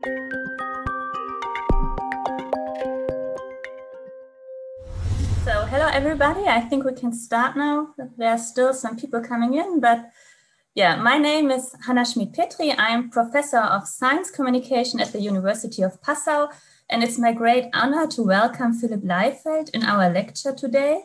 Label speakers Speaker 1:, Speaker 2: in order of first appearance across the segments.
Speaker 1: So hello everybody, I think we can start now. There are still some people coming in, but yeah, my name is Hannah Schmid-Petri. I'm Professor of Science Communication at the University of Passau, and it's my great honor to welcome Philip Leifeld in our lecture today.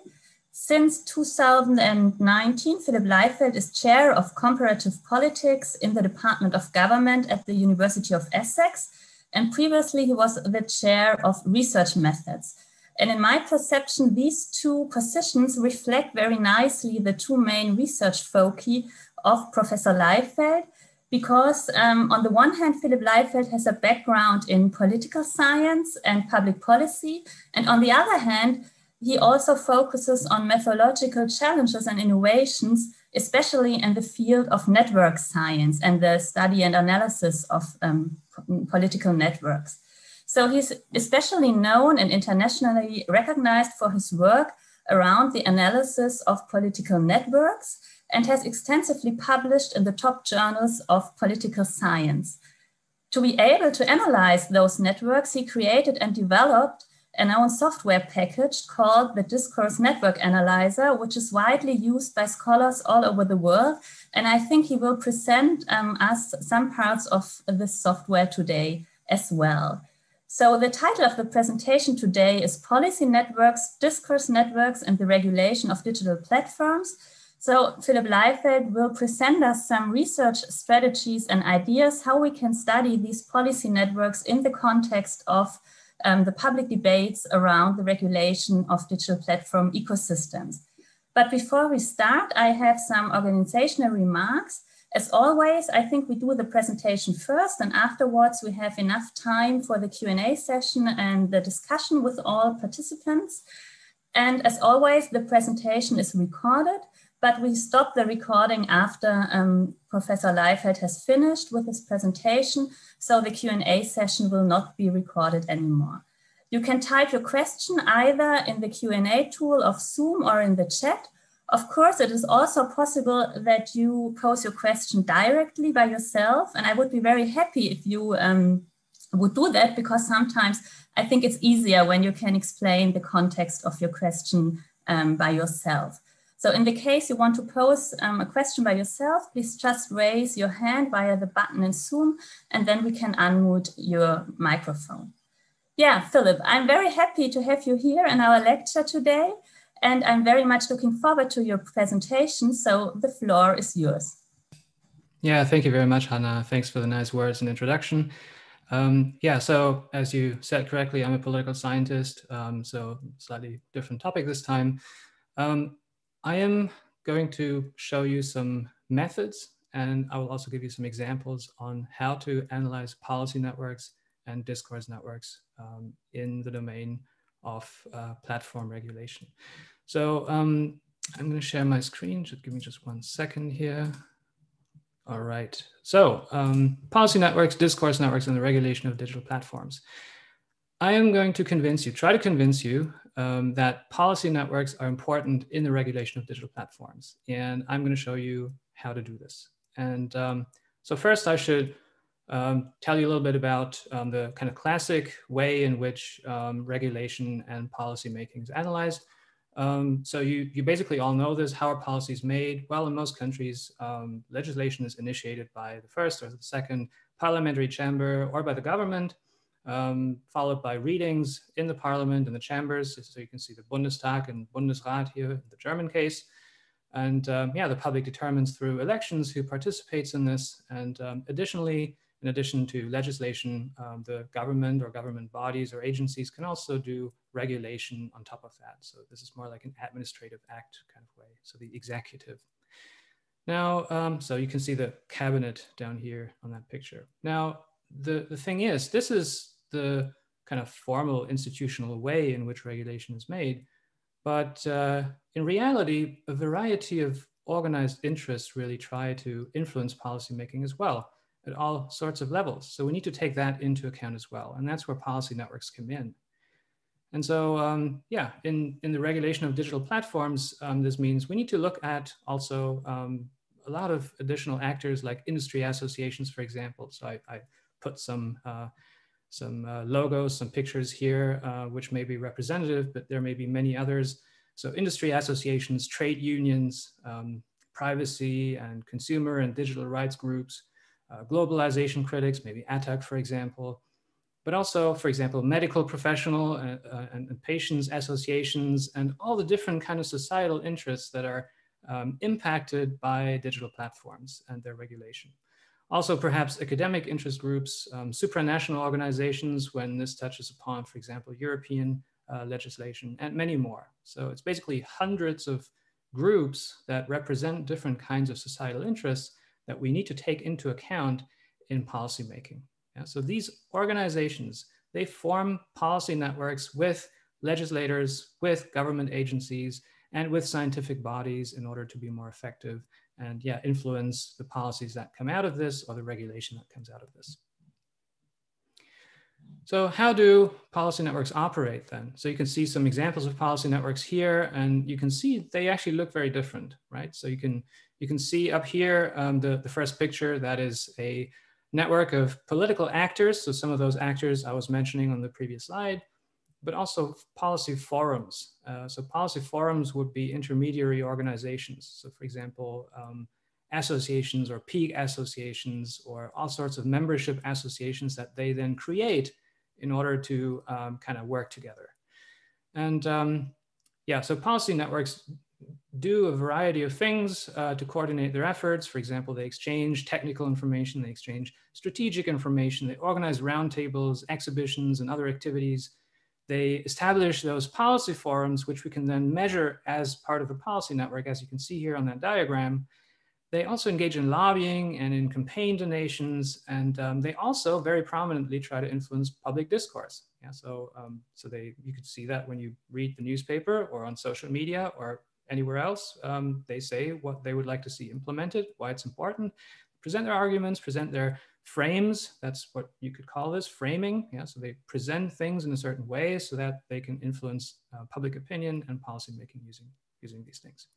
Speaker 1: Since 2019, Philip Leifeld is Chair of Comparative Politics in the Department of Government at the University of Essex, and previously he was the Chair of Research Methods. And in my perception, these two positions reflect very nicely the two main research foci of Professor Leifeld, because on the one hand, Philip Leifeld has a background in political science and public policy. And on the other hand, he also focuses on methodological challenges and innovations, especially in the field of network science and the study and analysis of political networks. So he's especially known and internationally recognized for his work around the analysis of political networks and has extensively published in the top journals of political science. To be able to analyze those networks, he created and developed an own software package called the Discourse Network Analyzer, which is widely used by scholars all over the world. And I think he will present us some parts of this software today as well. So the title of the presentation today is Policy Networks, Discourse Networks, and the Regulation of Digital Platforms. So Philip Leifeld will present us some research strategies and ideas how we can study these policy networks in the context of the public debates around the regulation of digital platform ecosystems. But before we start, I have some organizational remarks. As always, I think we do the presentation first, and afterwards we have enough time for the Q&A session and the discussion with all participants. And as always, the presentation is recorded, but we stop the recording after Professor Leifeld has finished with his presentation, so the Q&A session will not be recorded anymore. You can type your question either in the Q&A tool of Zoom or in the chat. Of course, it is also possible that you pose your question directly by yourself, and I would be very happy if you would do that, because sometimes I think it's easier when you can explain the context of your question by yourself. So in the case you want to pose a question by yourself, please just raise your hand via the button in Zoom, and then we can unmute your microphone. Yeah, Philip, I'm very happy to have you here in our lecture today. And I'm very much looking forward to your presentation. So the floor is yours.
Speaker 2: Yeah, thank you very much, Hannah. Thanks for the nice words and introduction. Yeah, so as you said correctly, I'm a political scientist, so slightly different topic this time. I am going to show you some methods, and I will also give you some examples on how to analyze policy networks and discourse networks in the domain of platform regulation. So I'm going to share my screen. Just give me just 1 second here. All right. So policy networks, discourse networks, and the regulation of digital platforms. I am going to try to convince you that policy networks are important in the regulation of digital platforms. And I'm going to show you how to do this. And so first I should tell you a little bit about the kind of classic way in which regulation and policy making is analyzed. So you basically all know this. How are policies made? Well, in most countries, legislation is initiated by the first or the second parliamentary chamber or by the government, followed by readings in the parliament and the chambers. So you can see the Bundestag and Bundesrat here in the German case. And yeah, the public determines through elections who participates in this. And additionally, in addition to legislation, the government or government bodies or agencies can also do regulation on top of that. So this is more like an administrative act kind of way. So the executive. Now, so you can see the cabinet down here on that picture. Now, the thing is, this is the kind of formal institutional way in which regulation is made. But in reality, a variety of organized interests really try to influence policymaking as well at all sorts of levels. So we need to take that into account as well. And that's where policy networks come in. And so, yeah, in the regulation of digital platforms, this means we need to look at also a lot of additional actors like industry associations, for example. So I put some logos, some pictures here, which may be representative, but there may be many others. So industry associations, trade unions, privacy and consumer and digital rights groups, globalization critics, maybe ATTAC, for example, but also, for example, medical professional and patients associations, and all the different kind of societal interests that are impacted by digital platforms and their regulation. Also, perhaps academic interest groups, supranational organizations when this touches upon, for example, European legislation, and many more. So it's basically hundreds of groups that represent different kinds of societal interests that we need to take into account in policymaking. Yeah, so these organizations, they form policy networks with legislators, with government agencies, and with scientific bodies in order to be more effective and influence the policies that come out of this or the regulation that comes out of this. So how do policy networks operate then? So you can see some examples of policy networks here, and you can see they actually look very different, right? So you can see up here the first picture, that is a network of political actors. So some of those actors I was mentioning on the previous slide, but also policy forums. So policy forums would be intermediary organizations. So for example, associations or peak associations or all sorts of membership associations that they then create in order to kind of work together. And so policy networks do a variety of things to coordinate their efforts. For example, they exchange technical information, they exchange strategic information, they organize roundtables, exhibitions, and other activities. They establish those policy forums, which we can then measure as part of a policy network, as you can see here on that diagram. They also engage in lobbying and in campaign donations, and they also very prominently try to influence public discourse. Yeah, so you could see that when you read the newspaper or on social media or anywhere else. They say what they would like to see implemented, why it's important, present their arguments, present their frames. That's what you could call this, framing. Yeah, so they present things in a certain way so that they can influence public opinion and policymaking using these things.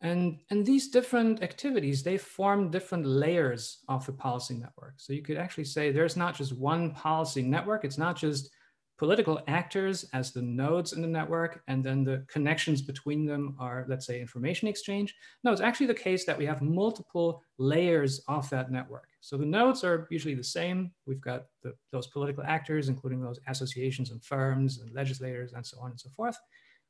Speaker 2: And these different activities, they form different layers of the policy network. So you could actually say there's not just one policy network. It's not just political actors as the nodes in the network, and then the connections between them are, let's say, information exchange. No, it's actually the case that we have multiple layers of that network. So the nodes are usually the same. We've got those political actors, including those associations and firms and legislators and so on and so forth.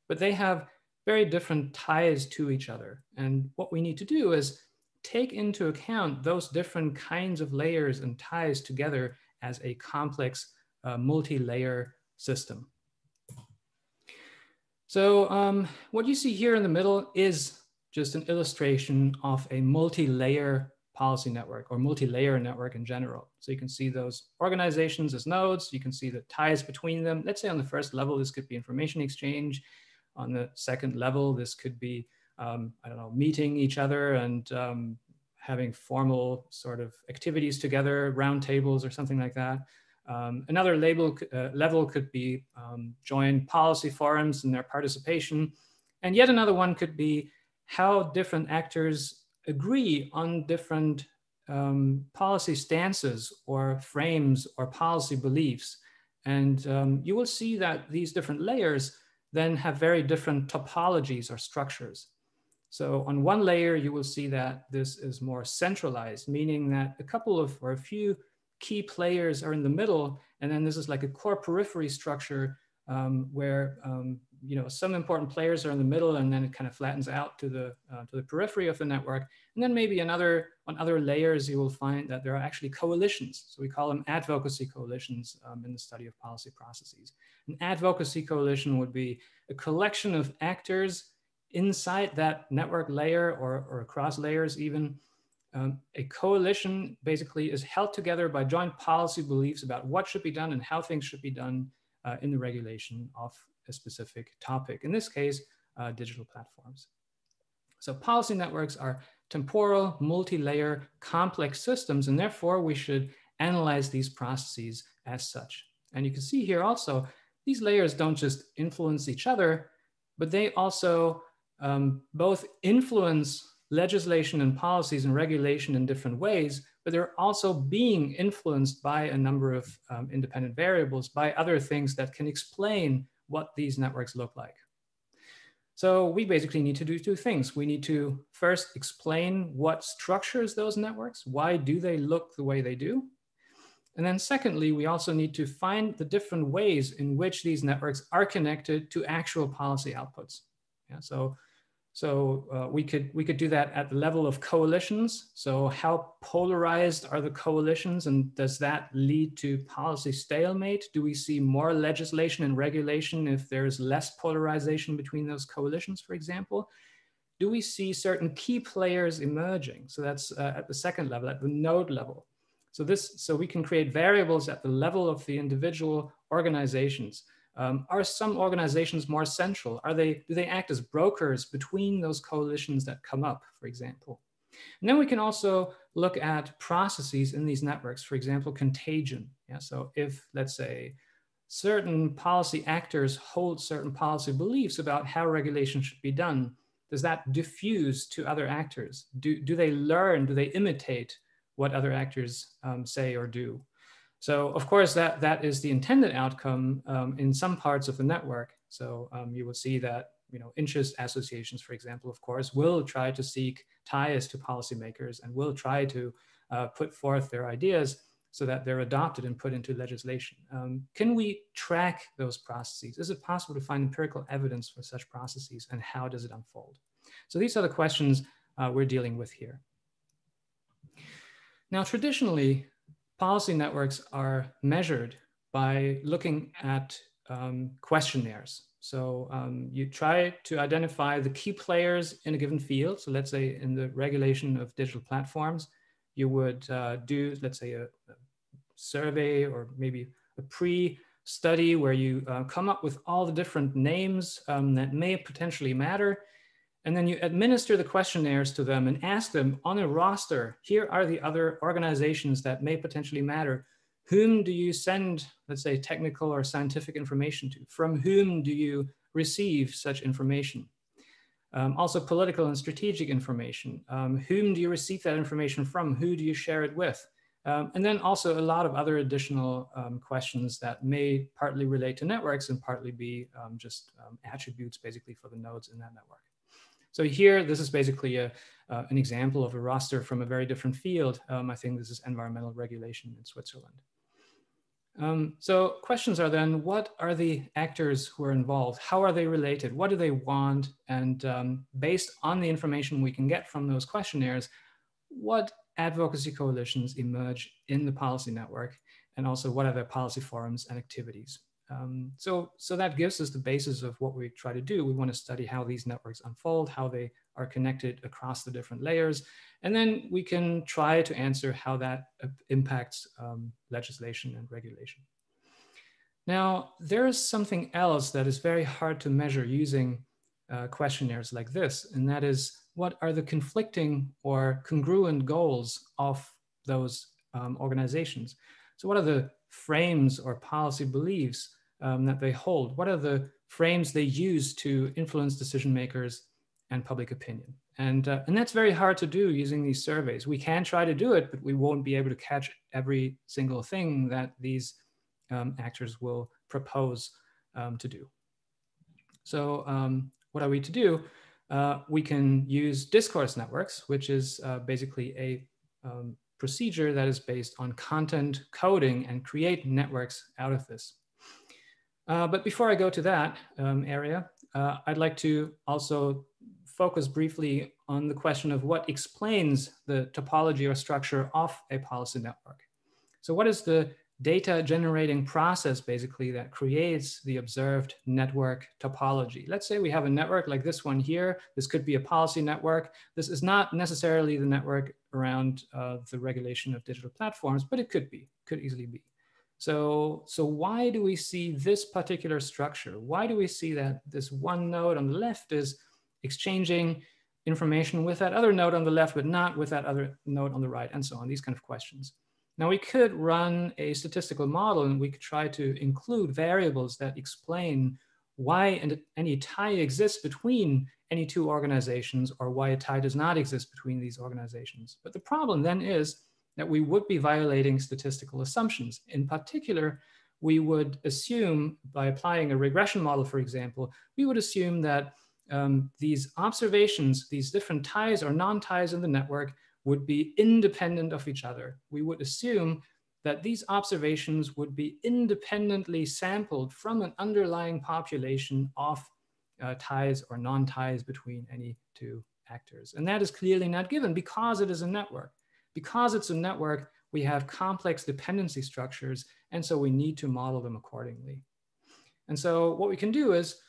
Speaker 2: But they have very different ties to each other. And what we need to do is take into account those different kinds of layers and ties together as a complex multi-layer system. So what you see here in the middle is just an illustration of a multi-layer policy network or multi-layer network in general. So you can see those organizations as nodes. You can see the ties between them. Let's say on the first level, this could be information exchange. On the second level, this could be, I don't know, meeting each other and having formal sort of activities together, roundtables or something like that. Another level could be join policy forums and their participation. And yet another one could be how different actors agree on different policy stances or frames or policy beliefs. And you will see that these different layers then have very different topologies or structures. So on one layer, you will see that this is more centralized, meaning that a couple of or a few key players are in the middle, and then this is like a core periphery structure where some important players are in the middle, and then it kind of flattens out to the periphery of the network. And then maybe on other layers, you will find that there are actually coalitions. So we call them advocacy coalitions in the study of policy processes. An advocacy coalition would be a collection of actors inside that network layer or across layers even. A coalition basically is held together by joint policy beliefs about what should be done and how things should be done in the regulation of a specific topic. In this case, digital platforms. So policy networks are temporal, multi-layer, complex systems, and therefore we should analyze these processes as such. And you can see here also, these layers don't just influence each other, but they also both influence legislation and policies and regulation in different ways, but they're also being influenced by a number of independent variables, by other things that can explain what these networks look like. So we basically need to do two things. We need to first explain what structures those networks. Why do they look the way they do? And then secondly, we also need to find the different ways in which these networks are connected to actual policy outputs. Yeah, so we could do that at the level of coalitions. So how polarized are the coalitions, and does that lead to policy stalemate? Do we see more legislation and regulation if there's less polarization between those coalitions, for example? Do we see certain key players emerging? So that's at the second level, at the node level. So we can create variables at the level of the individual organizations. Are some organizations more central? Do they act as brokers between those coalitions that come up, for example? And then we can also look at processes in these networks, for example, contagion. Yeah, so if, let's say, certain policy actors hold certain policy beliefs about how regulation should be done, does that diffuse to other actors? Do they learn, do they imitate what other actors say or do? So of course, that is the intended outcome in some parts of the network. So you will see that interest associations, for example, of course, will try to seek ties to policymakers and will try to put forth their ideas so that they're adopted and put into legislation. Can we track those processes? Is it possible to find empirical evidence for such processes, and how does it unfold? So these are the questions we're dealing with here. Now, traditionally, policy networks are measured by looking at questionnaires. So you try to identify the key players in a given field. So let's say in the regulation of digital platforms, you would do, let's say, a survey or maybe a pre-study where you come up with all the different names that may potentially matter. And then you administer the questionnaires to them and ask them on a roster, here are the other organizations that may potentially matter. Whom do you send, let's say, technical or scientific information to? From whom do you receive such information? Also political and strategic information. Whom do you receive that information from? Who do you share it with? And then also a lot of other additional questions that may partly relate to networks and partly be just attributes basically for the nodes in that network. So here, this is basically an example of a roster from a very different field. I think this is environmental regulation in Switzerland. So questions are then, what are the actors who are involved? How are they related? What do they want? And based on the information we can get from those questionnaires, what advocacy coalitions emerge in the policy network? And also, what are their policy forums and activities? So that gives us the basis of what we try to do. We want to study how these networks unfold, how they are connected across the different layers. And then we can try to answer how that impacts legislation and regulation. Now, there is something else that is very hard to measure using questionnaires like this, and that is, what are the conflicting or congruent goals of those organizations? So what are the frames or policy beliefs that they hold? What are the frames they use to influence decision makers and public opinion? And that's very hard to do using these surveys. We can try to do it, but we won't be able to catch every single thing that these actors will propose to do. So what are we to do? We can use discourse networks, which is basically a procedure that is based on content coding, and create networks out of this. But before I go to that area, I'd like to also focus briefly on the question of what explains the topology or structure of a policy network. So what is the data generating process basically that creates the observed network topology? Let's say we have a network like this one here. This could be a policy network. This is not necessarily the network around the regulation of digital platforms, but it could be, could easily be. So why do we see this particular structure? Why do we see that this one node on the left is exchanging information with that other node on the left, but not with that other node on the right, and so on, these kind of questions. Now we could run a statistical model, and we could try to include variables that explain why any tie exists between any two organizations, or why a tie does not exist between these organizations. But the problem then is that we would be violating statistical assumptions. In particular, we would assume, by applying a regression model, for example, we would assume that these observations, these different ties or non-ties in the network would be independent of each other. We would assume that these observations would be independently sampled from an underlying population of ties or non-ties between any two actors. And that is clearly not given because it is a network. Because it's a network, we have complex dependency structures, and so we need to model them accordingly. And so what we can do is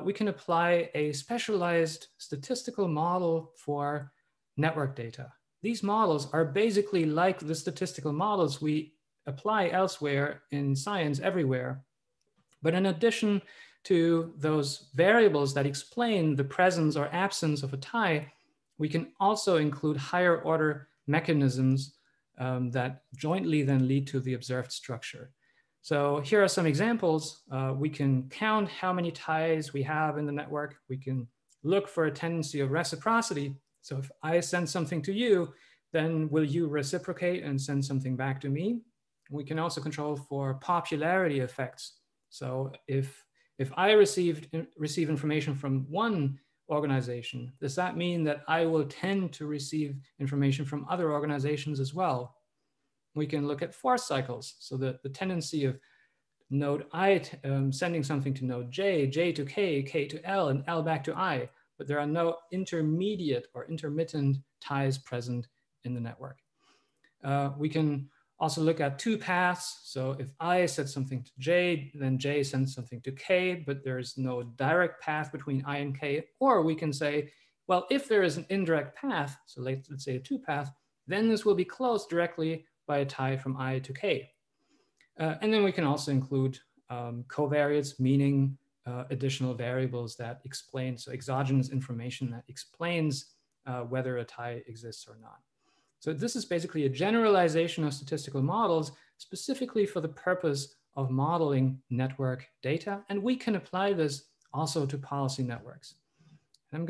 Speaker 2: we can apply a specialized statistical model for network data. These models are basically like the statistical models we apply elsewhere in science everywhere. But in addition to those variables that explain the presence or absence of a tie, we can also include higher order mechanisms that jointly then lead to the observed structure. So here are some examples. We can count how many ties we have in the network. We can look for a tendency of reciprocity. So if I send something to you, then will you reciprocate and send something back to me? We can also control for popularity effects. So if I receive information from one organization, does that mean that I will tend to receive information from other organizations as well? We can look at force cycles. So the tendency of node I sending something to node J, J to K, K to L, and L back to I, but there are no intermediate or intermittent ties present in the network. We can also look at two paths. So if I said something to J, then J sends something to K, but there's no direct path between I and K. Or we can say, well, if there is an indirect path, so let's say a two path, then this will be closed directly by a tie from I to K. And then we can also include covariates, meaning additional variables that explain, so exogenous information that explains whether a tie exists or not. So this is basically a generalization of statistical models specifically for the purpose of modeling network data. And we can apply this also to policy networks. And I'm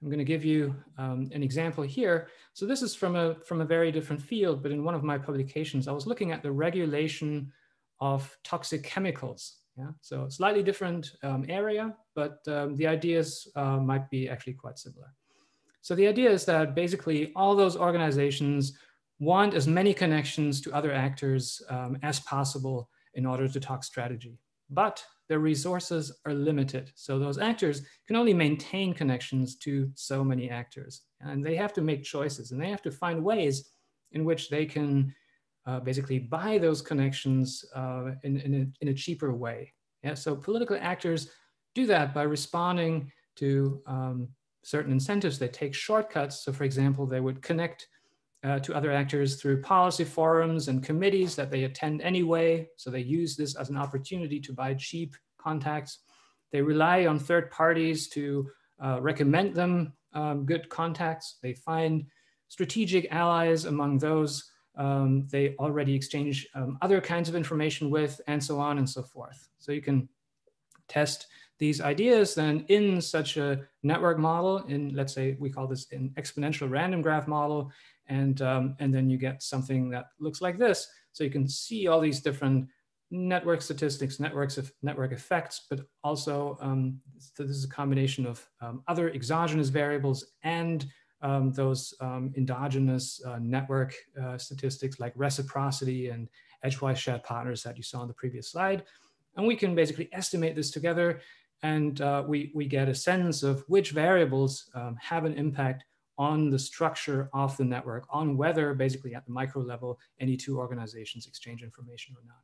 Speaker 2: gonna give you an example here. So this is from a very different field, but in one of my publications, I was looking at the regulation of toxic chemicals. Yeah? So slightly different area, but the ideas might be actually quite similar. So the idea is that basically all those organizations want as many connections to other actors as possible in order to talk strategy, but their resources are limited. So those actors can only maintain connections to so many actors, and they have to make choices, and they have to find ways in which they can basically buy those connections in a cheaper way. Yeah? So political actors do that by responding to certain incentives. They take shortcuts. So for example, they would connect to other actors through policy forums and committees that they attend anyway. So they use this as an opportunity to buy cheap contacts. They rely on third parties to recommend them good contacts. They find strategic allies among those they already exchange other kinds of information with, and so on and so forth. So you can test these ideas then in such a network model, in, let's say, we call this an exponential random graph model, and then you get something that looks like this. So you can see all these different network statistics, network effects, but also so this is a combination of other exogenous variables and those endogenous network statistics like reciprocity and edgewise shared partners that you saw on the previous slide. And we can basically estimate this together, and we get a sense of which variables have an impact on the structure of the network, on whether basically at the micro level any two organizations exchange information or not.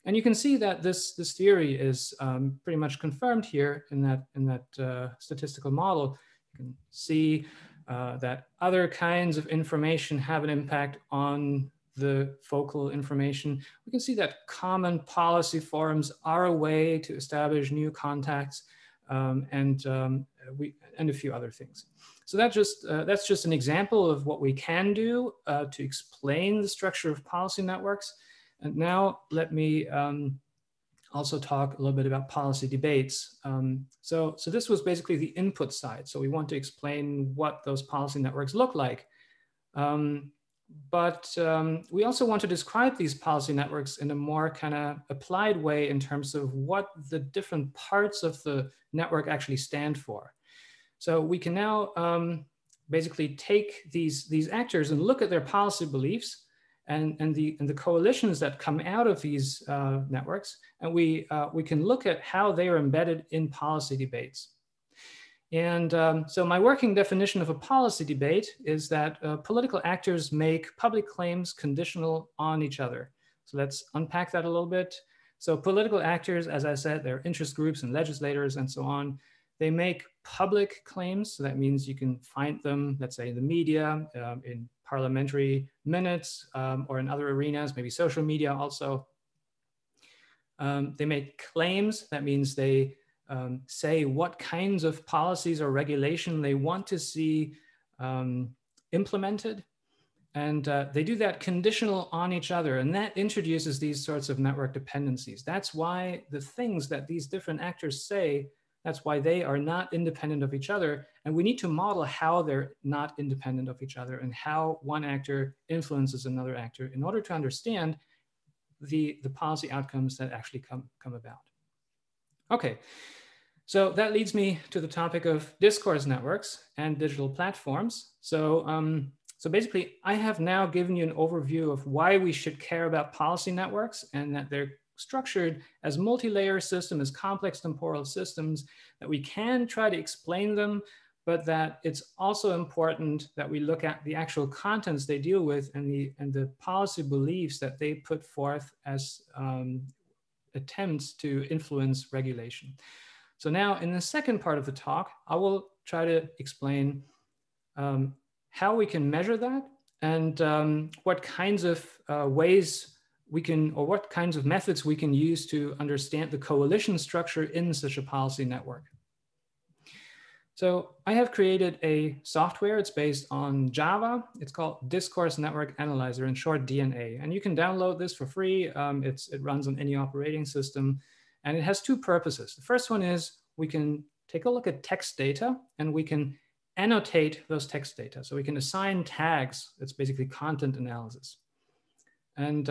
Speaker 2: And you can see that this theory is pretty much confirmed here in that statistical model. You can see that other kinds of information have an impact on the focal information. We can see that common policy forums are a way to establish new contacts, and a few other things. So that's just an example of what we can do to explain the structure of policy networks. And now let me also talk a little bit about policy debates. So this was basically the input side. So we want to explain what those policy networks look like. But we also want to describe these policy networks in a more kind of applied way in terms of what the different parts of the network actually stand for. So we can now basically take these actors and look at their policy beliefs and the coalitions that come out of these networks, and we can look at how they are embedded in policy debates. And so my working definition of a policy debate is that political actors make public claims conditional on each other. So let's unpack that a little bit. So political actors, as I said, they're interest groups and legislators and so on. They make public claims. So that means you can find them, let's say, in the media, in parliamentary minutes, or in other arenas, maybe social media also. They make claims. That means they say what kinds of policies or regulation they want to see implemented. And they do that conditional on each other. And that introduces these sorts of network dependencies. That's why the things that these different actors say, that's why they are not independent of each other. And we need to model how they're not independent of each other and how one actor influences another actor in order to understand the policy outcomes that actually come about. Okay, so that leads me to the topic of discourse networks and digital platforms. So basically, I have now given you an overview of why we should care about policy networks and that they're structured as multi-layer systems, as complex temporal systems, that we can try to explain them, but that it's also important that we look at the actual contents they deal with and the policy beliefs that they put forth as attempts to influence regulation. So now in the second part of the talk, I will try to explain how we can measure that and what kinds of ways we can, or what kinds of methods we can use to understand the coalition structure in such a policy network. So I have created a software. It's based on Java. It's called Discourse Network Analyzer, in short DNA. And you can download this for free. It runs on any operating system. And it has two purposes. The first one is we can take a look at text data and we can annotate those text data. So we can assign tags. It's basically content analysis. And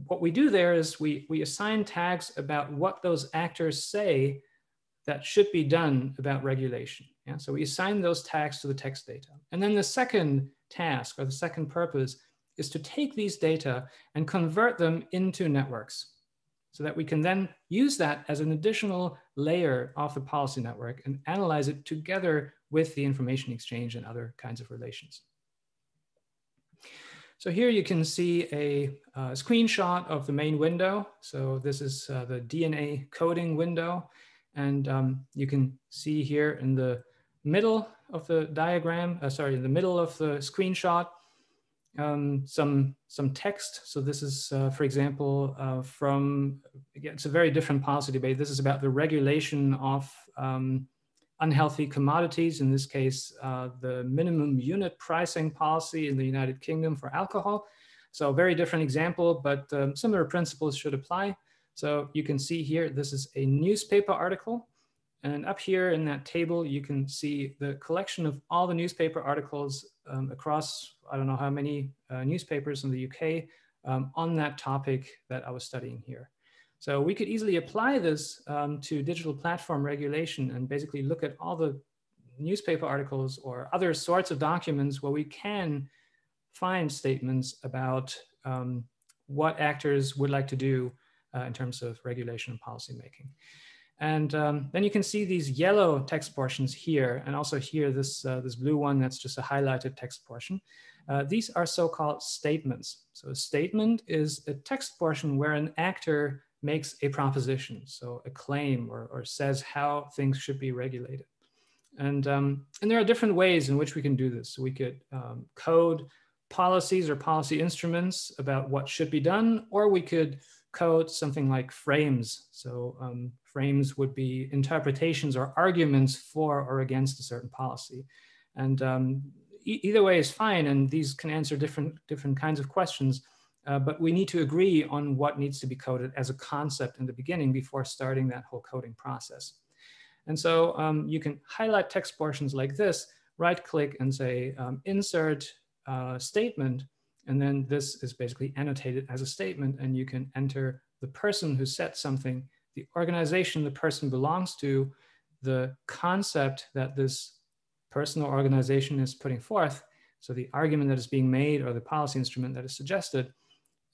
Speaker 2: what we do there is we assign tags about what those actors say that should be done about regulation. Yeah? So we assign those tags to the text data. And then the second task, or the second purpose, is to take these data and convert them into networks so that we can then use that as an additional layer of the policy network and analyze it together with the information exchange and other kinds of relations. So here you can see a screenshot of the main window. So this is the DNA coding window. And you can see here in the middle of the diagram, in the middle of the screenshot, some text. So this is, for example, it's a very different policy debate. This is about the regulation of unhealthy commodities, in this case, the minimum unit pricing policy in the United Kingdom for alcohol. So a very different example, but similar principles should apply. So you can see here, this is a newspaper article. And up here in that table, you can see the collection of all the newspaper articles across, I don't know how many newspapers in the UK on that topic that I was studying here. So we could easily apply this to digital platform regulation and basically look at all the newspaper articles or other sorts of documents where we can find statements about what actors would like to do in terms of regulation and policymaking. And then you can see these yellow text portions here, and also here, this blue one, that's just a highlighted text portion. These are so-called statements. So a statement is a text portion where an actor makes a proposition, so a claim or says how things should be regulated. And there are different ways in which we can do this. So we could code policies or policy instruments about what should be done, or we could code something like frames. So frames would be interpretations or arguments for or against a certain policy. And either way is fine, and these can answer different kinds of questions, but we need to agree on what needs to be coded as a concept in the beginning before starting that whole coding process. And so you can highlight text portions like this, right click and say insert statement, And then this is basically annotated as a statement, and you can enter the person who said something, the organization the person belongs to, the concept that this person or organization is putting forth, so the argument that is being made or the policy instrument that is suggested,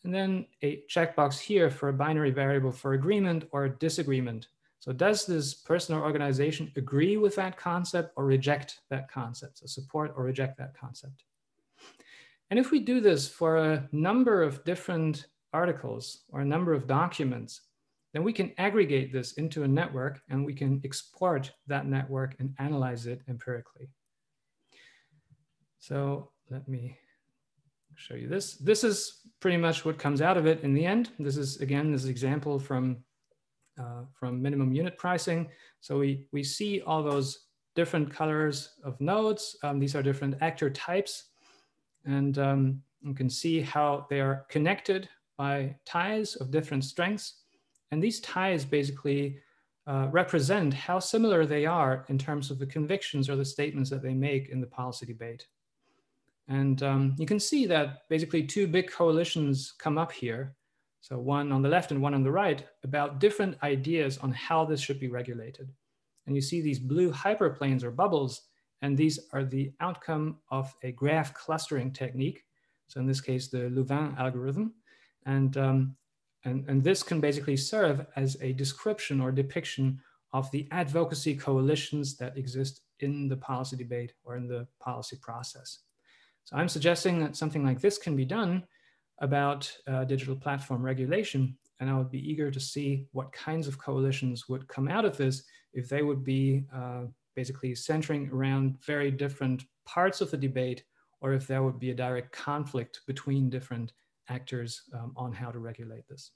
Speaker 2: and then a checkbox here for a binary variable for agreement or disagreement. So does this person or organization agree with that concept or reject that concept? So support or reject that concept. And if we do this for a number of different articles or a number of documents, then we can aggregate this into a network and we can export that network and analyze it empirically. So let me show you this. This is pretty much what comes out of it in the end. This is, again, this example from minimum unit pricing. So we see all those different colors of nodes. These are different actor types. And you can see how they are connected by ties of different strengths. And these ties basically represent how similar they are in terms of the convictions or the statements that they make in the policy debate. And you can see that basically two big coalitions come up here. So one on the left and one on the right about different ideas on how this should be regulated. And you see these blue hyperplanes or bubbles, and these are the outcome of a graph clustering technique. So in this case, the Louvain algorithm. And this can basically serve as a description or depiction of the advocacy coalitions that exist in the policy debate or in the policy process. So I'm suggesting that something like this can be done about digital platform regulation. And I would be eager to see what kinds of coalitions would come out of this if they would be basically centering around very different parts of the debate, or if there would be a direct conflict between different actors on how to regulate this.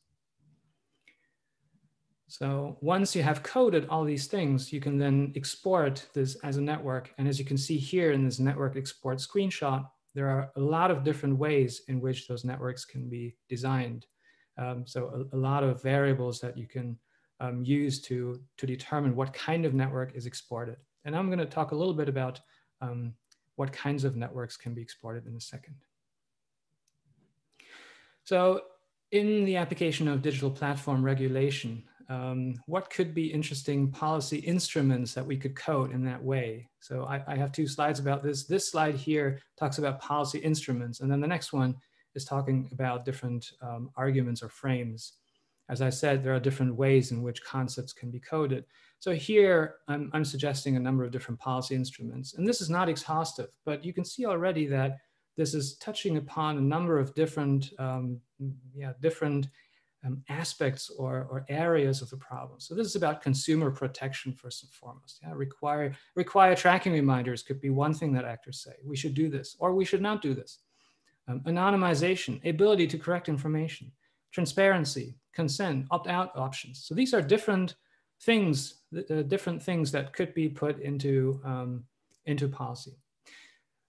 Speaker 2: So once you have coded all these things, you can then export this as a network. And as you can see here in this network export screenshot, there are a lot of different ways in which those networks can be designed. So a lot of variables that you can use to determine what kind of network is exported. And I'm going to talk a little bit about what kinds of networks can be exported in a second. So in the application of digital platform regulation, what could be interesting policy instruments that we could code in that way? So I have two slides about this. This slide here talks about policy instruments, and then the next one is talking about different arguments or frames. As I said, there are different ways in which concepts can be coded. So here I'm suggesting a number of different policy instruments, and this is not exhaustive, but you can see already that this is touching upon a number of different aspects or areas of the problem. So this is about consumer protection first and foremost. Yeah? Require tracking reminders could be one thing that actors say. We should do this, or we should not do this. Anonymization, ability to correct information, transparency, consent, opt-out options. So these are different things that could be put into policy.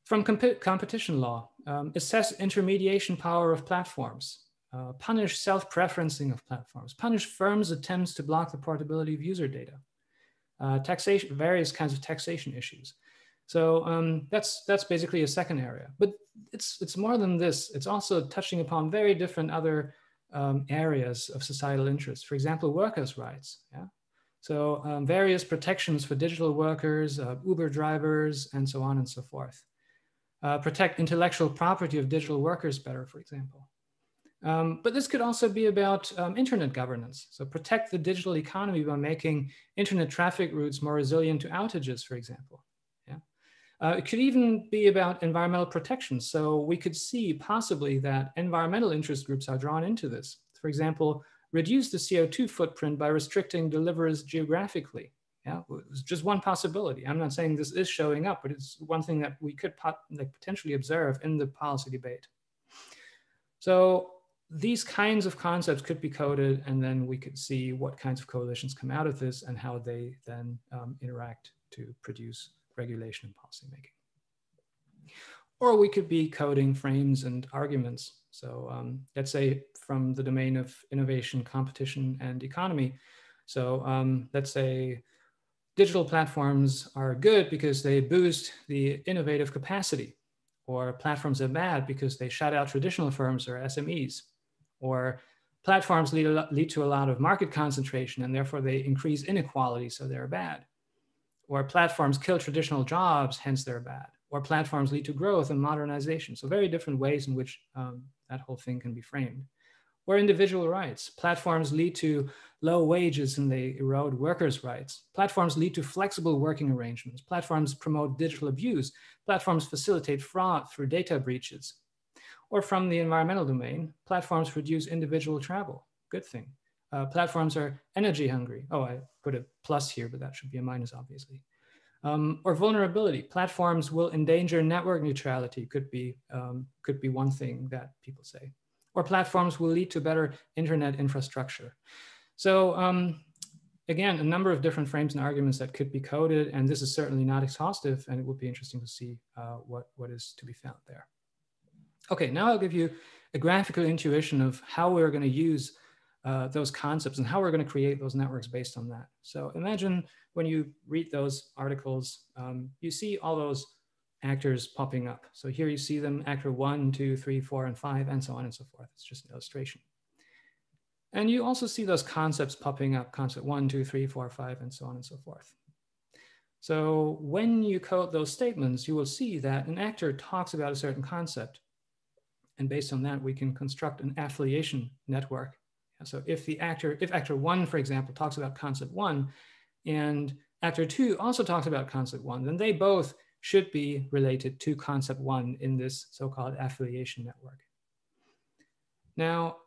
Speaker 2: From competition law, assess intermediation power of platforms. Punish self-preferencing of platforms, punish firms' attempts to block the portability of user data, taxation, various kinds of taxation issues. So that's basically a second area, but it's more than this. It's also touching upon very different other areas of societal interest. For example, workers' rights. Yeah? So various protections for digital workers, Uber drivers, and so on and so forth. Protect intellectual property of digital workers better, for example. But this could also be about internet governance. So protect the digital economy by making internet traffic routes more resilient to outages, for example. Yeah? It could even be about environmental protection. So we could see possibly that environmental interest groups are drawn into this. For example, reduce the CO2 footprint by restricting deliverers geographically. Yeah, it's just one possibility. I'm not saying this is showing up, but it's one thing that we could potentially observe in the policy debate. So these kinds of concepts could be coded, and then we could see what kinds of coalitions come out of this and how they then interact to produce regulation and policymaking. Or we could be coding frames and arguments. So let's say from the domain of innovation, competition, and economy. So let's say digital platforms are good because they boost the innovative capacity. or platforms are bad because they shut out traditional firms or SMEs, or platforms lead to a lot of market concentration and therefore they increase inequality, so they're bad. Or platforms kill traditional jobs, hence they're bad. Or platforms lead to growth and modernization. So very different ways in which that whole thing can be framed. Or individual rights. Platforms lead to low wages and they erode workers' rights. Platforms lead to flexible working arrangements. Platforms promote digital abuse. Platforms facilitate fraud through data breaches. Or from the environmental domain, platforms reduce individual travel. Good thing. Platforms are energy hungry. Oh, I put a plus here, but that should be a minus, obviously. Or vulnerability. Platforms will endanger network neutrality, could be one thing that people say. Or platforms will lead to better internet infrastructure. So again, a number of different frames and arguments that could be coded, and this is certainly not exhaustive, and it would be interesting to see what is to be found there. Okay, now I'll give you a graphical intuition of how we're going to use those concepts and how we're going to create those networks based on that. So imagine when you read those articles, you see all those actors popping up. So here you see them, actor 1, 2, 3, 4, and 5, and so on and so forth. It's just an illustration. And you also see those concepts popping up, concept 1, 2, 3, 4, 5, and so on and so forth. So when you code those statements, you will see that an actor talks about a certain concept. And based on that, we can construct an affiliation network. So if actor 1, for example, talks about concept 1, and actor 2 also talks about concept 1, then they both should be related to concept 1 in this so-called affiliation network. Now,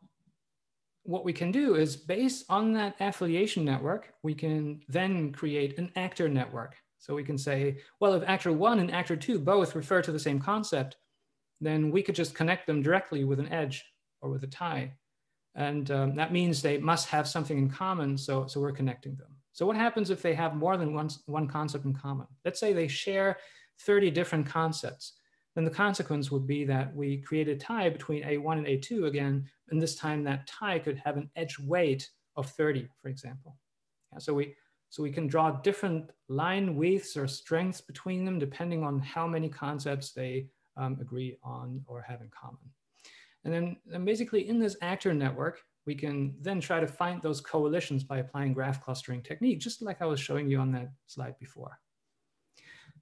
Speaker 2: what we can do is, based on that affiliation network, we can then create an actor network. So we can say, well, if actor 1 and actor 2 both refer to the same concept, then we could just connect them directly with an edge or with a tie. And that means they must have something in common, so we're connecting them. So what happens if they have more than one concept in common? Let's say they share 30 different concepts. Then the consequence would be that we create a tie between A1 and A2 again, and this time that tie could have an edge weight of 30, for example. Yeah, so we can draw different line widths or strengths between them depending on how many concepts they agree on or have in common. And then basically in this actor network, we can then try to find those coalitions by applying graph clustering technique, just like I was showing you on that slide before.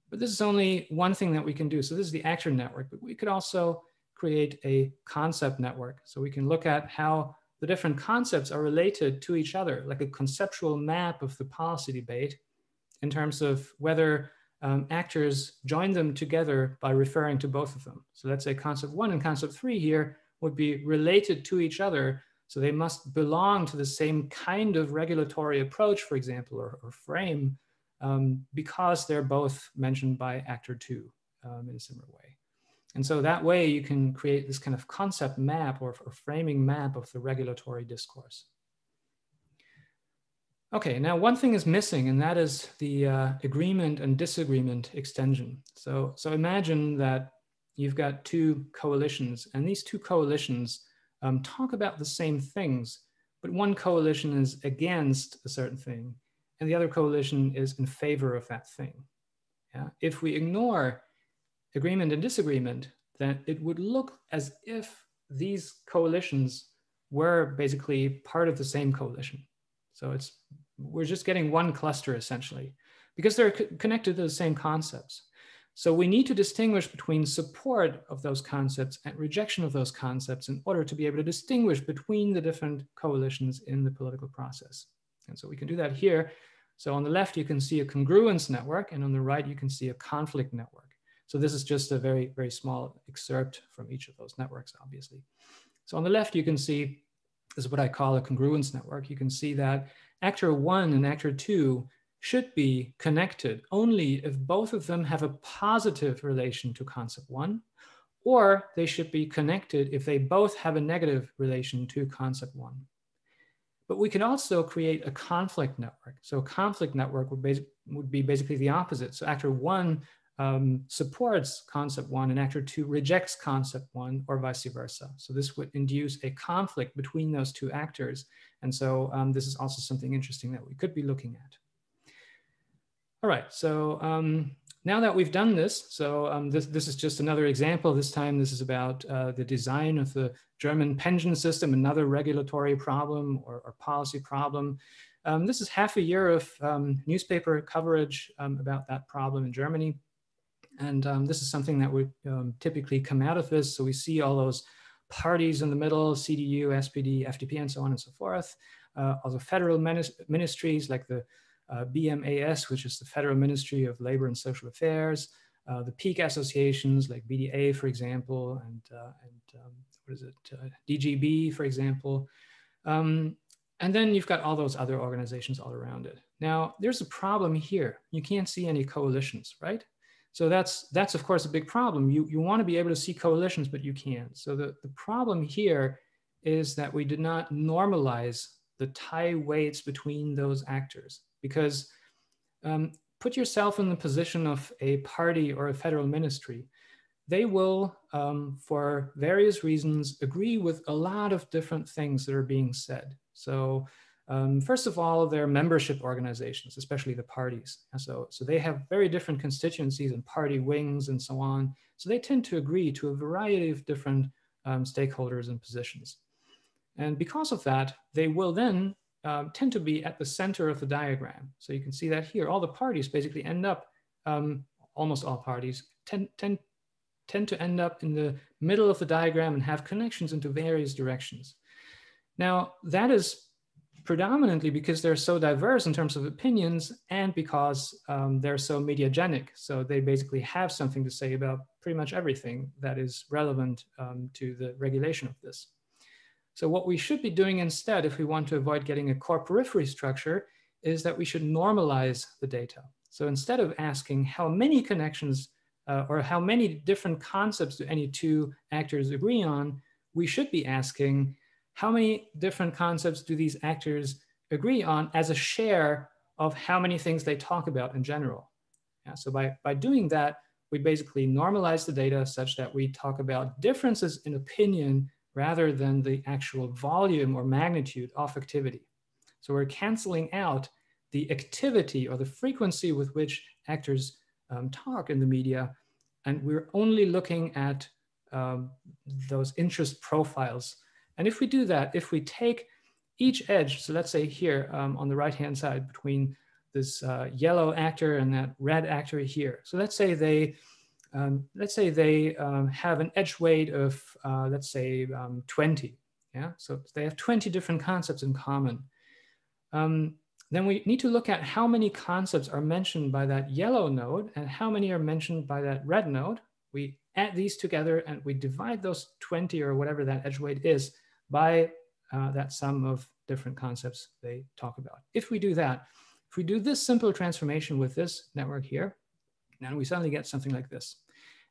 Speaker 2: But this is only one thing that we can do. So this is the actor network, but we could also create a concept network. So we can look at how the different concepts are related to each other, like a conceptual map of the policy debate in terms of whether actors join them together by referring to both of them. So let's say concept 1 and concept 3 here would be related to each other. So they must belong to the same kind of regulatory approach, for example, or frame, because they're both mentioned by actor 2 in a similar way. And so that way you can create this kind of concept map or framing map of the regulatory discourse. Okay, now one thing is missing, and that is the agreement and disagreement extension. So imagine that you've got two coalitions, and these two coalitions talk about the same things, but one coalition is against a certain thing, and the other coalition is in favor of that thing. Yeah? If we ignore agreement and disagreement, then it would look as if these coalitions were basically part of the same coalition. So we're just getting one cluster essentially, because they're connected to the same concepts. So we need to distinguish between support of those concepts and rejection of those concepts in order to be able to distinguish between the different coalitions in the political process. And so we can do that here. So on the left, you can see a congruence network, and on the right, you can see a conflict network. So this is just a very, very small excerpt from each of those networks, obviously. So on the left, you can see, this is what I call a congruence network. You can see that actor 1 and actor 2 should be connected only if both of them have a positive relation to concept 1, or they should be connected if they both have a negative relation to concept 1. But we can also create a conflict network. So a conflict network would be basically the opposite. So actor 1 supports concept 1 and actor 2 rejects concept 1, or vice versa. So this would induce a conflict between those two actors. And so this is also something interesting that we could be looking at. All right, so now that we've done this, so this is just another example. This time, this is about the design of the German pension system, another regulatory problem or policy problem. This is half a year of newspaper coverage about that problem in Germany. And this is something that would typically come out of this. So we see all those parties in the middle, CDU, SPD, FDP, and so on and so forth. Also federal ministries like the BMAS, which is the Federal Ministry of Labor and Social Affairs, the peak associations like BDA, for example, and what is it, DGB, for example. And then you've got all those other organizations all around it. Now, there's a problem here. You can't see any coalitions, right? So that's of course a big problem. You want to be able to see coalitions, but you can't. So the problem here is that we did not normalize the tie weights between those actors, because put yourself in the position of a party or a federal ministry. They will, for various reasons, agree with a lot of different things that are being said. So first of all, they're membership organizations, especially the parties. So they have very different constituencies and party wings and so on. So they tend to agree to a variety of different stakeholders and positions. And because of that, they will then tend to be at the center of the diagram. So you can see that here, all the parties basically end up, almost all parties, tend to end up in the middle of the diagram and have connections into various directions. Now, that is predominantly because they're so diverse in terms of opinions and because they're so mediagenic. So they basically have something to say about pretty much everything that is relevant to the regulation of this. So what we should be doing instead, if we want to avoid getting a core periphery structure, is that we should normalize the data. So instead of asking how many connections or how many different concepts do any two actors agree on, we should be asking how many different concepts do these actors agree on as a share of how many things they talk about in general. Yeah, so by doing that, we basically normalize the data such that we talk about differences in opinion rather than the actual volume or magnitude of activity. So we're canceling out the activity or the frequency with which actors talk in the media, and we're only looking at those interest profiles. And if we do that, if we take each edge, so let's say here on the right-hand side between this yellow actor and that red actor here. So let's say they have an edge weight of, let's say 20. Yeah, so they have 20 different concepts in common. Then we need to look at how many concepts are mentioned by that yellow node and how many are mentioned by that red node. We add these together and we divide those 20 or whatever that edge weight is by that sum of different concepts they talk about. If we do that, if we do this simple transformation with this network here, then we suddenly get something like this.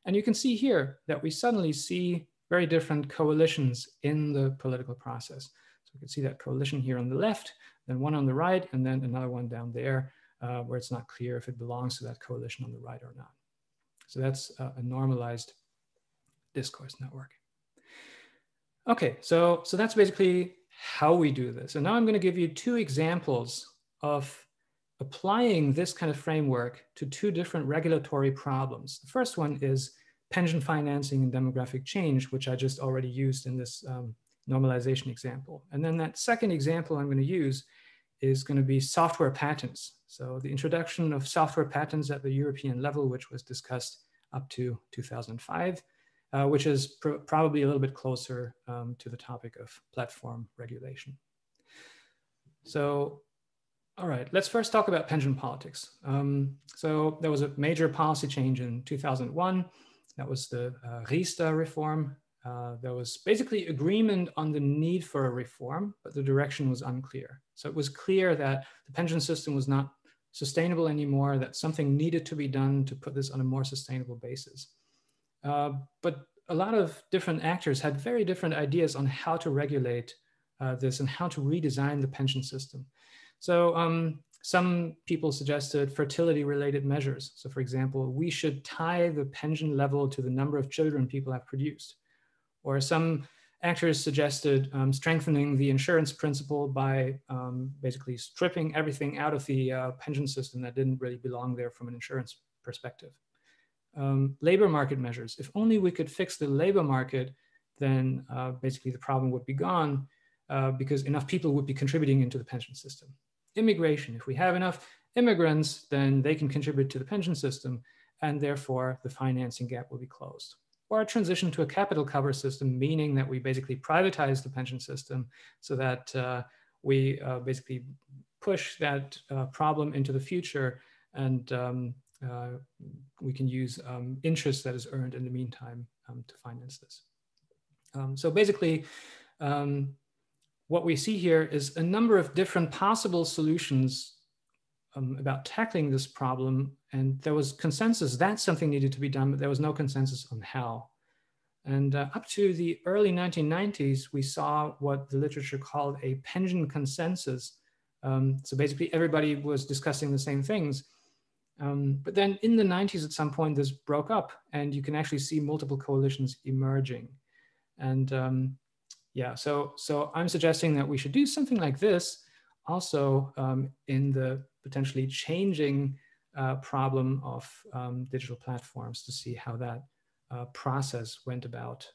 Speaker 2: And you can see here that we suddenly see very different coalitions in the political process. So we can see that coalition here on the left, then one on the right, and then another one down there where it's not clear if it belongs to that coalition on the right or not. So that's a normalized discourse network. Okay, so that's basically how we do this. And now I'm going to give you two examples of applying this kind of framework to two different regulatory problems. The first one is pension financing and demographic change, which I just already used in this normalization example. And then that second example I'm going to use is going to be software patents. So the introduction of software patents at the European level, which was discussed up to 2005, which is probably a little bit closer to the topic of platform regulation. So, all right, let's first talk about pension politics. So there was a major policy change in 2001. That was the Riester reform. There was basically agreement on the need for a reform, but the direction was unclear. So it was clear that the pension system was not sustainable anymore, that something needed to be done to put this on a more sustainable basis. But a lot of different actors had very different ideas on how to regulate this and how to redesign the pension system. So some people suggested fertility-related measures. So for example, we should tie the pension level to the number of children people have produced. Or some actors suggested strengthening the insurance principle by basically stripping everything out of the pension system that didn't really belong there from an insurance perspective. labor market measures. If only we could fix the labor market, then basically the problem would be gone because enough people would be contributing into the pension system. Immigration, if we have enough immigrants, then they can contribute to the pension system, and therefore the financing gap will be closed. Or a transition to a capital cover system, meaning that we basically privatize the pension system so that we basically push that problem into the future, and we can use interest that is earned in the meantime to finance this. So basically, what we see here is a number of different possible solutions about tackling this problem, and there was consensus that something needed to be done, but there was no consensus on how. And up to the early 1990s, we saw what the literature called a pension consensus. So basically everybody was discussing the same things. But then in the 90s, at some point, this broke up, and you can actually see multiple coalitions emerging. And yeah, so I'm suggesting that we should do something like this also in the potentially changing problem of digital platforms, to see how that process went about,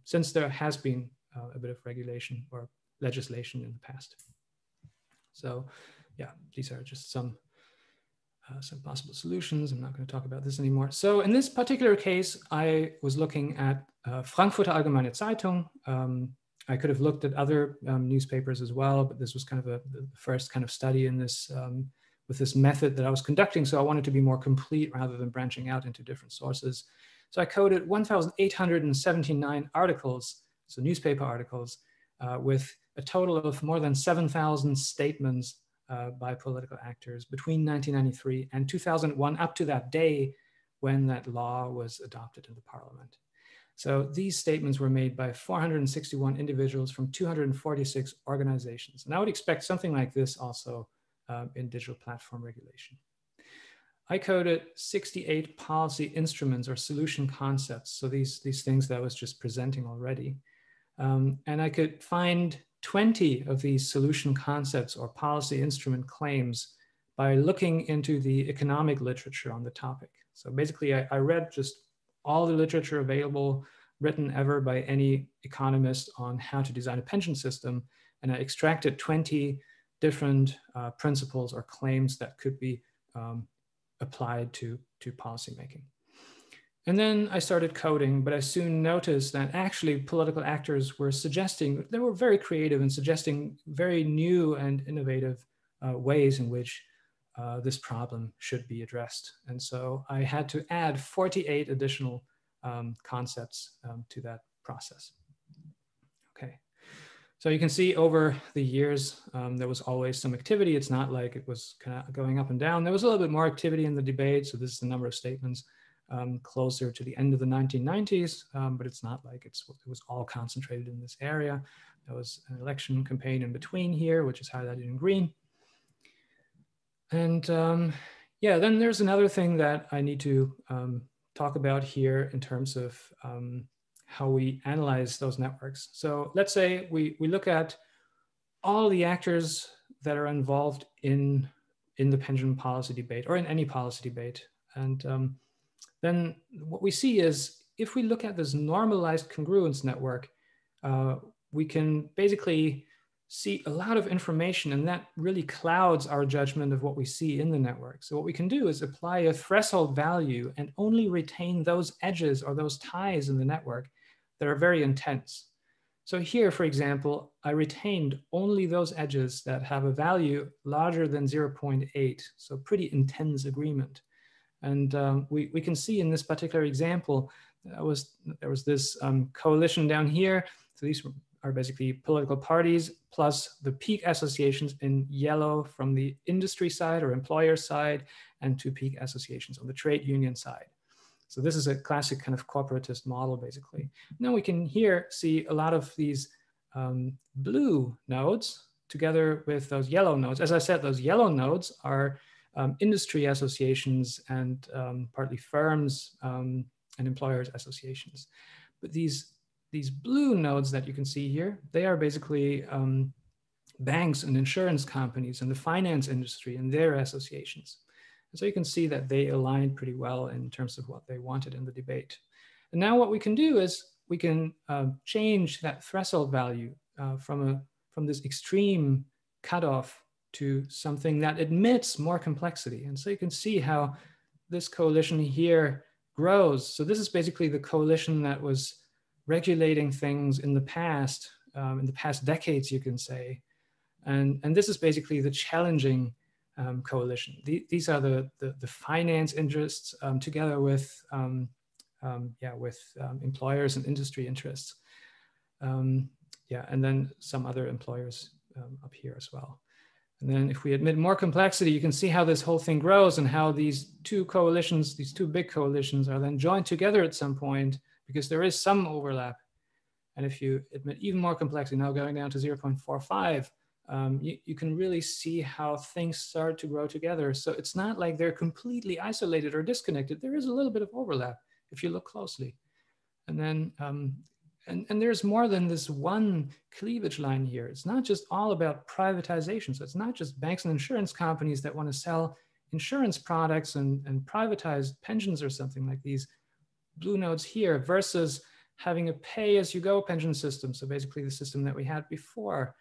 Speaker 2: since there has been a bit of regulation or legislation in the past. So yeah, these are just some possible solutions. I'm not going to talk about this anymore. So in this particular case, I was looking at Frankfurter Allgemeine Zeitung. I could have looked at other newspapers as well, but this was kind of the first kind of study in this with this method that I was conducting. So I wanted to be more complete rather than branching out into different sources. So I coded 1,879 articles, so newspaper articles, with a total of more than 7,000 statements by political actors between 1993 and 2001, up to that day when that law was adopted in the parliament. So these statements were made by 461 individuals from 246 organizations. And I would expect something like this also in digital platform regulation. I coded 68 policy instruments or solution concepts. So these things that I was just presenting already. And I could find 20 of these solution concepts or policy instrument claims by looking into the economic literature on the topic. So basically I read just all the literature available, written ever by any economist on how to design a pension system. And I extracted 20 different principles or claims that could be applied to policymaking. And then I started coding, but I soon noticed that actually political actors were suggesting, they were very creative and suggesting very new and innovative ways in which this problem should be addressed. And so I had to add 48 additional concepts to that process. Okay. So you can see over the years, there was always some activity. It's not like it was kind of going up and down. There was a little bit more activity in the debate. So this is the number of statements closer to the end of the 1990s, but it's not like it was all concentrated in this area. There was an election campaign in between here, which is highlighted in green. And yeah, then there's another thing that I need to talk about here in terms of how we analyze those networks. So let's say we look at all the actors that are involved in the pension policy debate or in any policy debate. And then what we see is if we look at this normalized congruence network, we can basically see a lot of information, and that really clouds our judgment of what we see in the network. So what we can do is apply a threshold value and only retain those edges or those ties in the network that are very intense. So here, for example, I retained only those edges that have a value larger than 0.8, so pretty intense agreement. And we can see in this particular example, there was this coalition down here. So these are basically political parties plus the peak associations in yellow from the industry side or employer side, and two peak associations on the trade union side. So this is a classic kind of corporatist model, basically. Now we can here see a lot of these blue nodes together with those yellow nodes. As I said, those yellow nodes are industry associations and partly firms and employers associations. But these blue nodes that you can see here, they are basically banks and insurance companies and the finance industry and their associations. And so you can see that they aligned pretty well in terms of what they wanted in the debate. And now what we can do is we can change that threshold value from this extreme cutoff to something that admits more complexity. And so you can see how this coalition here grows. So this is basically the coalition that was regulating things in the past decades, you can say. And this is basically the challenging coalition. These are the finance interests together with employers and industry interests. And then some other employers up here as well. And then if we admit more complexity, you can see how this whole thing grows and how these two coalitions, these two big coalitions, are then joined together at some point because there is some overlap. And if you admit even more complexity, now going down to 0.45, you can really see how things start to grow together. So it's not like they're completely isolated or disconnected. There is a little bit of overlap if you look closely. And then, and there's more than this one cleavage line here. It's not just all about privatization. So it's not just banks and insurance companies that want to sell insurance products and privatize pensions or something like these blue nodes here versus having a pay-as-you-go pension system. So basically the system that we had before,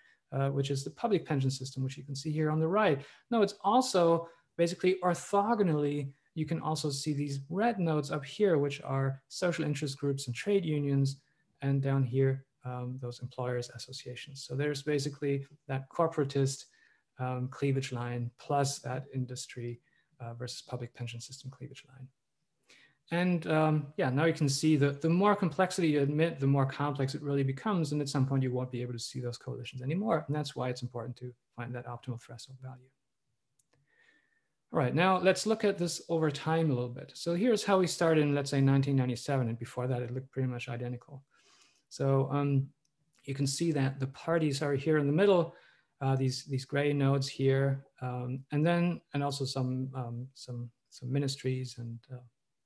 Speaker 2: which is the public pension system, which you can see here on the right. No, it's also basically orthogonally, you can also see these red nodes up here, which are social interest groups and trade unions, and down here, those employers associations. So there's basically that corporatist cleavage line plus that industry versus public pension system cleavage line. And now you can see that the more complexity you admit, the more complex it really becomes. And at some point you won't be able to see those coalitions anymore. And that's why it's important to find that optimal threshold value. All right, now let's look at this over time a little bit. So here's how we started in, let's say, 1997. And before that, it looked pretty much identical. So you can see that the parties are here in the middle, these gray nodes here, and also some ministries and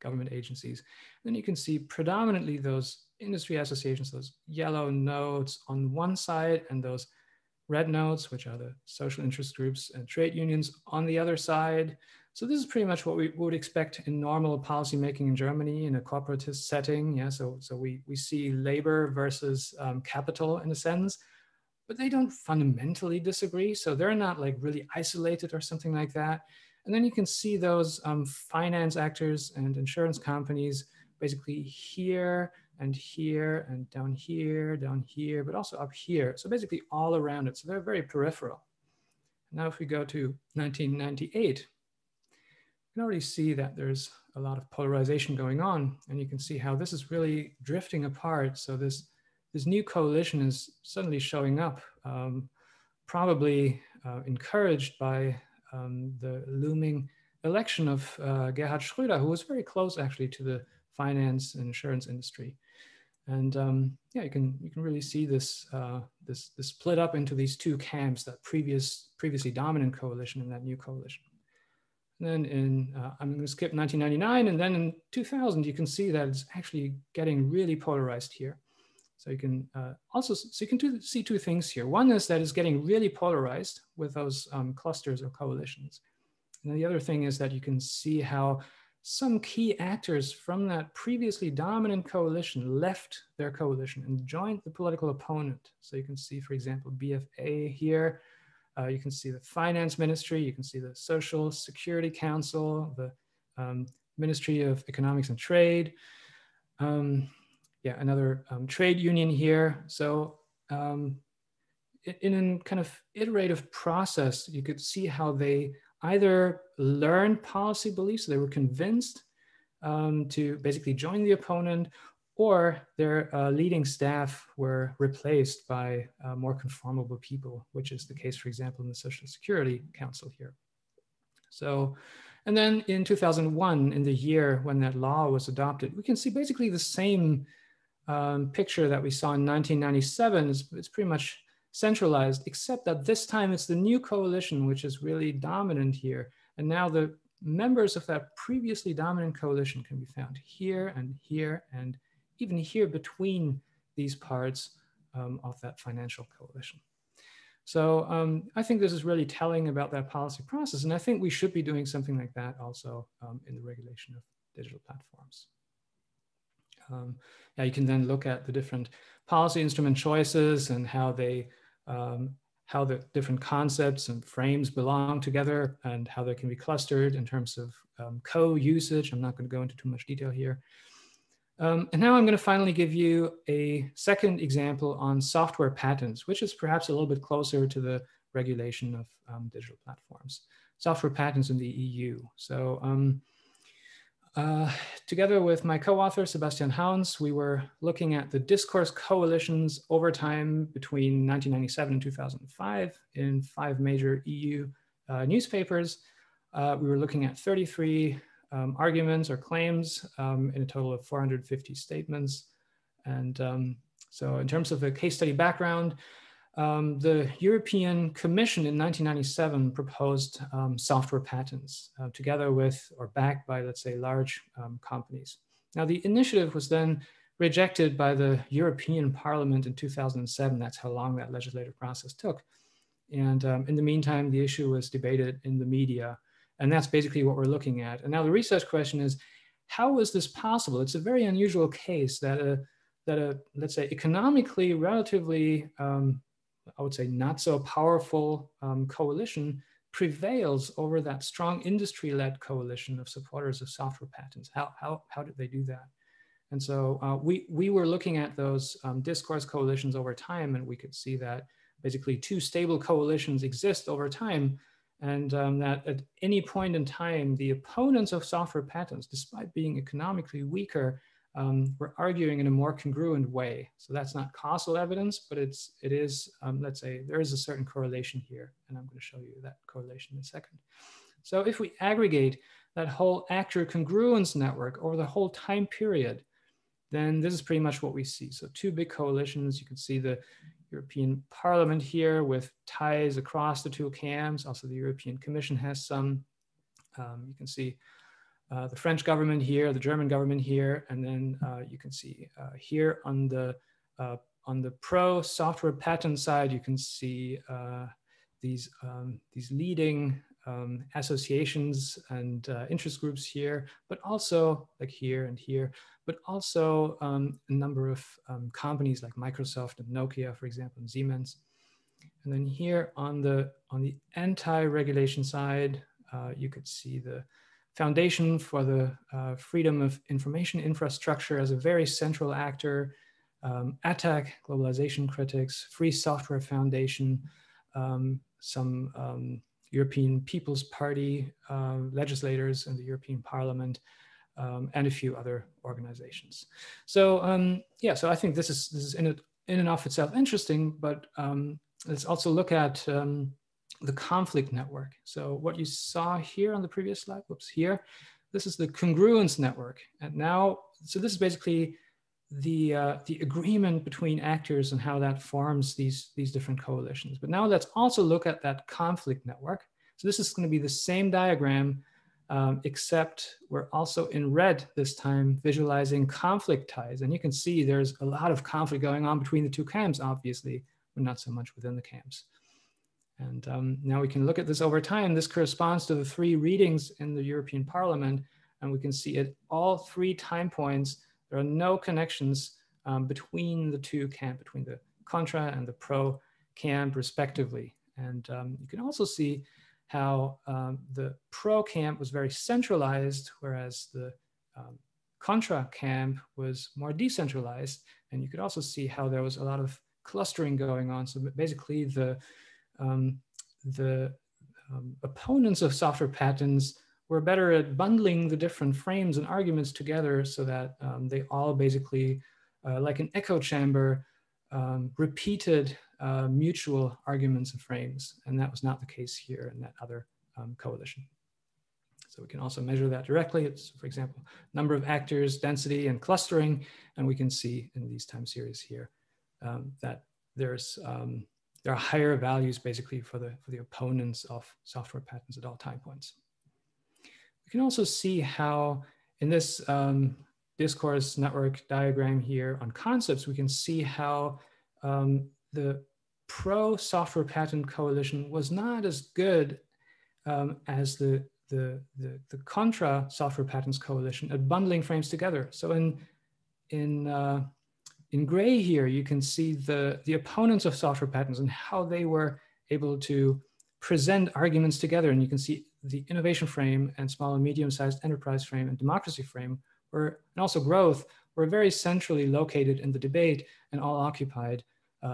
Speaker 2: government agencies. Then you can see predominantly those industry associations, those yellow nodes on one side, and those red nodes, which are the social interest groups and trade unions on the other side. So this is pretty much what we would expect in normal policymaking in Germany in a corporatist setting. Yeah, so we see labor versus capital in a sense, but they don't fundamentally disagree. So they're not like really isolated or something like that. And then you can see those finance actors and insurance companies basically here and here and down here, but also up here. So basically all around it. So they're very peripheral. Now, if we go to 1998, you can already see that there's a lot of polarization going on, and you can see how this is really drifting apart. So this new coalition is suddenly showing up, probably encouraged by the looming election of Gerhard Schröder, who was very close actually to the finance and insurance industry. And you can really see this this split up into these two camps, that previously dominant coalition and that new coalition. And then I'm going to skip 1999, and then in 2000 you can see that it's actually getting really polarized here. So you can see two things here. One is that it's getting really polarized with those clusters or coalitions. And then the other thing is that you can see how some key actors from that previously dominant coalition left their coalition and joined the political opponent. So you can see, for example, BFA here. You can see the finance ministry. You can see the Social Security Council, the Ministry of Economics and Trade. Another trade union here. So in a kind of iterative process, you could see how they either learned policy beliefs, so they were convinced to basically join the opponent, or their leading staff were replaced by more conformable people, which is the case, for example, in the Social Security Council here. So, and then in 2001, in the year when that law was adopted, we can see basically the same picture that we saw in 1997. It's pretty much centralized, except that this time it's the new coalition which is really dominant here. And now the members of that previously dominant coalition can be found here and even here between these parts of that financial coalition. So I think this is really telling about that policy process. And I think we should be doing something like that also in the regulation of digital platforms. Yeah, you can then look at the different policy instrument choices and how they, how the different concepts and frames belong together and how they can be clustered in terms of co-usage. I'm not going to go into too much detail here. And now I'm going to finally give you a second example on software patents, which is perhaps a little bit closer to the regulation of digital platforms. Software patents in the EU. So together with my co-author, Sebastian Hauns, we were looking at the discourse coalitions over time between 1997 and 2005 in 5 major EU newspapers. We were looking at 33 arguments or claims in a total of 450 statements. And so in terms of the case study background, the European Commission in 1997 proposed software patents together with or backed by, let's say, large companies. Now, the initiative was then rejected by the European Parliament in 2007. That's how long that legislative process took. And in the meantime, the issue was debated in the media. And that's basically what we're looking at. And now the research question is, how is this possible? It's a very unusual case that a let's say, economically relatively, I would say, not so powerful coalition prevails over that strong industry-led coalition of supporters of software patents. How did they do that? And so we were looking at those discourse coalitions over time, and we could see that basically 2 stable coalitions exist over time, and that at any point in time, the opponents of software patents, despite being economically weaker, we're arguing in a more congruent way. So that's not causal evidence, but it is, let's say, there is a certain correlation here, and I'm going to show you that correlation in a second. So if we aggregate that whole actor congruence network over the whole time period, then this is pretty much what we see. So 2 big coalitions. You can see the European Parliament here with ties across the 2 camps. Also, the European Commission has some. You can see the French government here, the German government here, and then you can see here on the pro software patent side, you can see these leading associations and interest groups here, but also like here and here, but also a number of companies like Microsoft and Nokia, for example, and Siemens. And then here on the anti-regulation side, you could see the Foundation for the Freedom of Information Infrastructure as a very central actor, ATTAC, Globalization Critics, Free Software Foundation, some European People's Party legislators in the European Parliament, and a few other organizations. So yeah, so I think this is in and of itself interesting, but let's also look at the conflict network. So what you saw here on the previous slide, whoops, here, this is the congruence network. And now, so this is basically the agreement between actors and how that forms these different coalitions. But now let's also look at that conflict network. So this is going to be the same diagram, except we're also in red this time, visualizing conflict ties. And you can see there's a lot of conflict going on between the 2 camps, obviously, but not so much within the camps. And now we can look at this over time. This corresponds to the 3 readings in the European Parliament. And we can see at all 3 time points, there are no connections between the 2 camps, between the contra and the pro camp respectively. And you can also see how the pro camp was very centralized, whereas the contra camp was more decentralized. And you could also see how there was a lot of clustering going on. So basically the opponents of software patents were better at bundling the different frames and arguments together so that they all basically, like an echo chamber, repeated mutual arguments and frames. And that was not the case here in that other coalition. So we can also measure that directly. It's, for example, number of actors, density, and clustering. And we can see in these time series here that there are higher values basically for the opponents of software patents at all time points. We can also see how in this discourse network diagram here on concepts, we can see how the pro-software patent coalition was not as good as the contra software patents coalition at bundling frames together. So in gray here, you can see the opponents of software patents and how they were able to present arguments together. And you can see the innovation frame and small and medium-sized enterprise frame and democracy frame and also growth were very centrally located in the debate and all occupied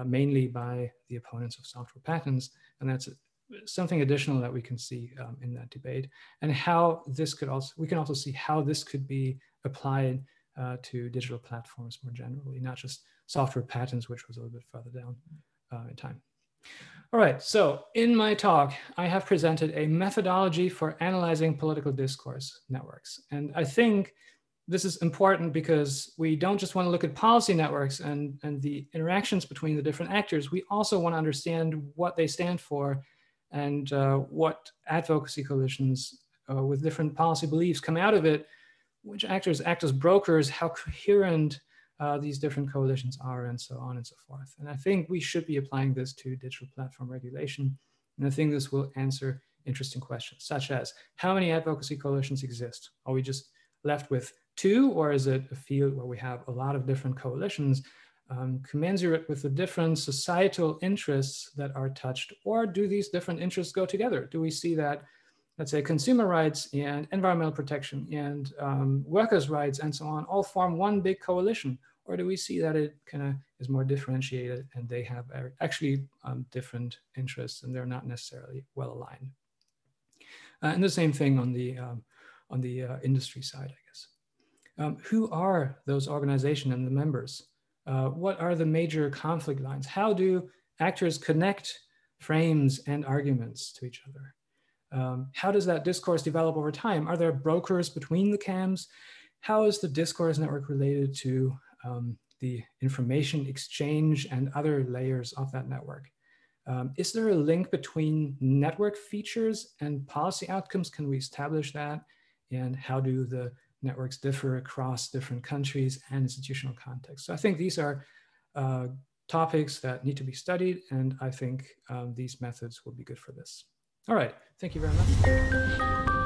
Speaker 2: mainly by the opponents of software patents. And that's something additional that we can see in that debate, and how this could also, we can also see how this could be applied to digital platforms more generally, not just software patents, which was a little bit further down in time. All right, so in my talk, I have presented a methodology for analyzing political discourse networks. And I think this is important because we don't just want to look at policy networks and the interactions between the different actors. We also want to understand what they stand for and what advocacy coalitions with different policy beliefs come out of it, which actors act as brokers, how coherent these different coalitions are, and so on and so forth. And I think we should be applying this to digital platform regulation. And I think this will answer interesting questions, such as how many advocacy coalitions exist? Are we just left with 2, or is it a field where we have a lot of different coalitions commensurate with the different societal interests that are touched? Or do these different interests go together? Do we see that, let's say, consumer rights and environmental protection and workers' rights and so on all form one big coalition? Or do we see that it kind of is more differentiated and they have actually different interests and they're not necessarily well aligned? And the same thing on the industry side, I guess. Who are those organizations and the members? What are the major conflict lines? How do actors connect frames and arguments to each other? How does that discourse develop over time? Are there brokers between the camps? How is the discourse network related to the information exchange and other layers of that network? Is there a link between network features and policy outcomes? Can we establish that? And how do the networks differ across different countries and institutional contexts? So I think these are topics that need to be studied, and I think these methods will be good for this. All right, thank you very much.